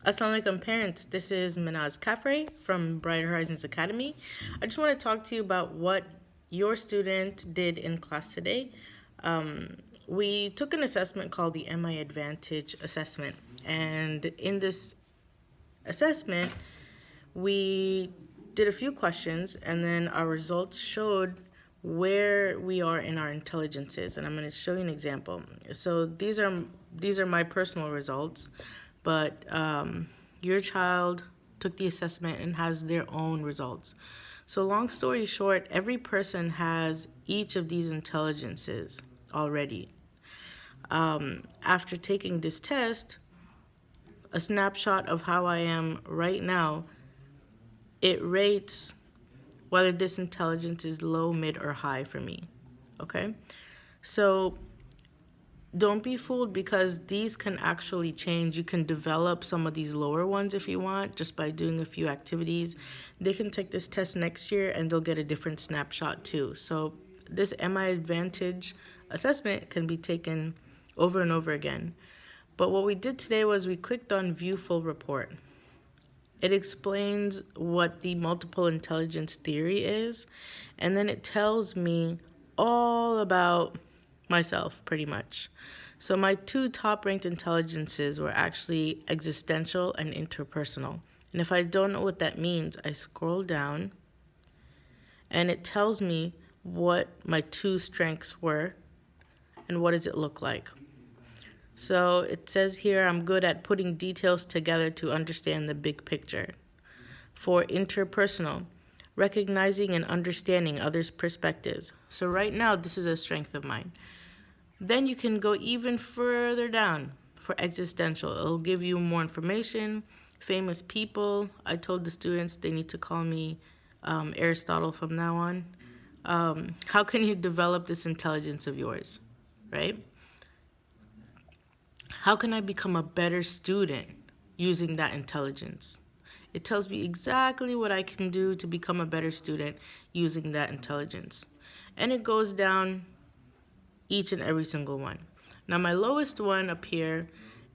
Assalamu alaikum parents, this is Manaz Kafre from Bright Horizons Academy. I just want to talk to you about what your student did in class today. We took an assessment called the MI Advantage Assessment, and in this assessment, we did a few questions, and then our results showed where we are in our intelligences. And I'm going to show you an example. So these are my personal results, but your child took the assessment and has their own results. So long story short, every person has each of these intelligences already. After taking this test, a snapshot of how I am right now, it rates whether this intelligence is low, mid, or high for me. Okay? So don't be fooled because these can actually change. You can develop some of these lower ones if you want just by doing a few activities. They can take this test next year and they'll get a different snapshot too. So this MI Advantage assessment can be taken over and over again. But what we did today was we clicked on View Full Report. It explains what the multiple intelligence theory is, and then it tells me all about myself, pretty much. So my two top ranked intelligences were actually existential and interpersonal. And if I don't know what that means, I scroll down and it tells me what my two strengths were and what does it look like. So it says here I'm good at putting details together to understand the big picture. For interpersonal, recognizing and understanding others' perspectives. So right now, this is a strength of mine. Then you can go even further down for existential. It'll give you more information, famous people. I told the students they need to call me Aristotle from now on. How can you develop this intelligence of yours, right? How can I become a better student using that intelligence? It tells me exactly what I can do to become a better student using that intelligence. And it goes down each and every single one. Now, my lowest one up here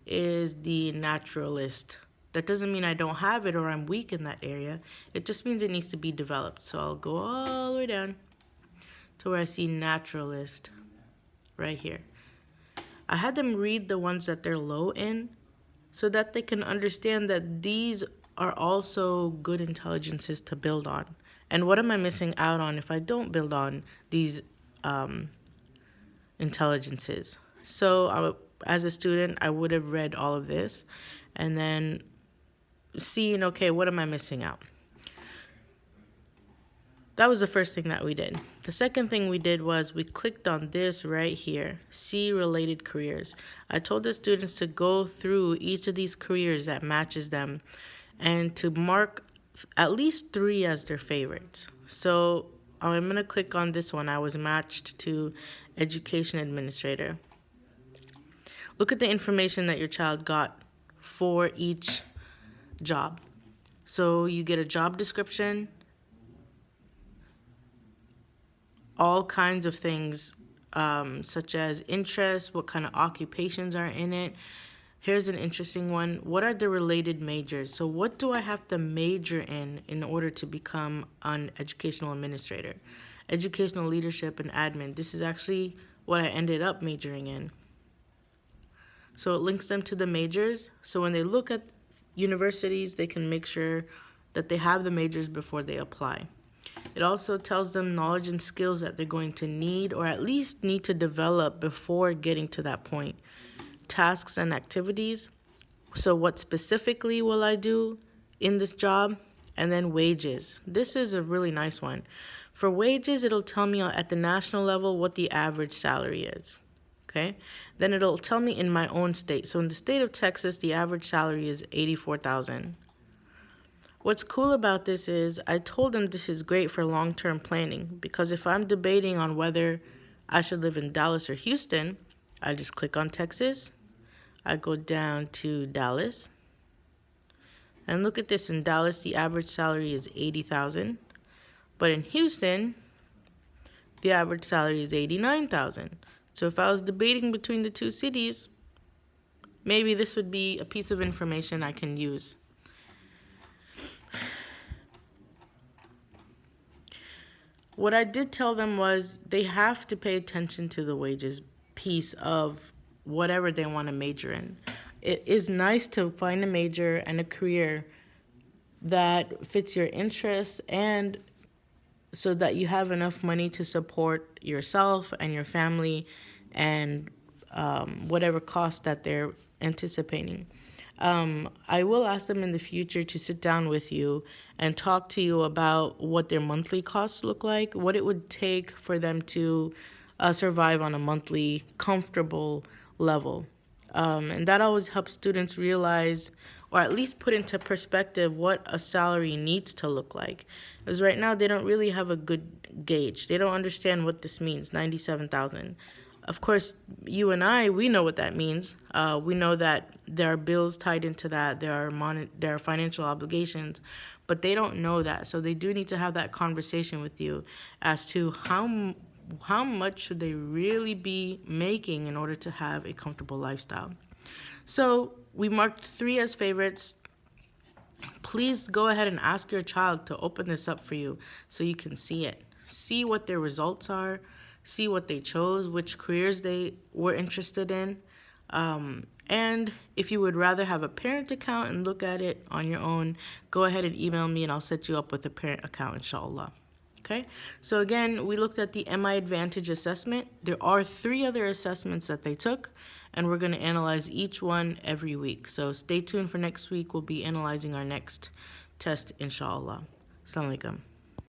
is the naturalist. That doesn't mean I don't have it or I'm weak in that area. It just means it needs to be developed. So I'll go all the way down to where I see naturalist right here. I had them read the ones that they're low in so that they can understand that these are also good intelligences to build on. And what am I missing out on if I don't build on these intelligences? So as a student, I would have read all of this and then seen, okay, what am I missing out? That was the first thing that we did. The second thing we did was we clicked on this right here, see related careers. I told the students to go through each of these careers that matches them and to mark at least 3 as their favorites. So I'm going to click on this one. I was matched to education administrator. Look at the information that your child got for each job. So you get a job description, all kinds of things, such as interests, what kind of occupations are in it. Here's an interesting one. What are the related majors? So what do I have to major in order to become an educational administrator? Educational leadership and admin. This is actually what I ended up majoring in. So it links them to the majors. So when they look at universities, they can make sure that they have the majors before they apply. It also tells them knowledge and skills that they're going to need or at least need to develop before getting to that point. Tasks and activities. So what specifically will I do in this job? And then wages. This is a really nice one. For wages, it'll tell me at the national level what the average salary is. Okay? Then it'll tell me in my own state. So in the state of Texas, the average salary is $84,000. What's cool about this is I told them this is great for long-term planning because if I'm debating on whether I should live in Dallas or Houston, I just click on Texas. I go down to Dallas. And look at this. In Dallas, the average salary is $80,000. But in Houston, the average salary is $89,000. So if I was debating between the two cities, maybe this would be a piece of information I can use. What I did tell them was they have to pay attention to the wages piece of whatever they want to major in. It is nice to find a major and a career that fits your interests, and so that you have enough money to support yourself and your family and whatever cost that they're anticipating. I will ask them in the future to sit down with you and talk to you about what their monthly costs look like, what it would take for them to survive on a monthly comfortable level. And that always helps students realize, or at least put into perspective, what a salary needs to look like. Because right now they don't really have a good gauge. They don't understand what this means, 97,000. Of course, you and I, we know what that means. We know that there are bills tied into that. There are financial obligations, but they don't know that. So they do need to have that conversation with you as to how much should they really be making in order to have a comfortable lifestyle. So we marked 3 as favorites. Please go ahead and ask your child to open this up for you so you can see it. See what their results are, see what they chose, which careers they were interested in. And if you would rather have a parent account and look at it on your own, go ahead and email me and I'll set you up with a parent account, inshallah. Okay, so again, we looked at the MI Advantage assessment. There are 3 other assessments that they took, and we're going to analyze each one every week. So stay tuned for next week. We'll be analyzing our next test, inshallah. Assalamu alaikum.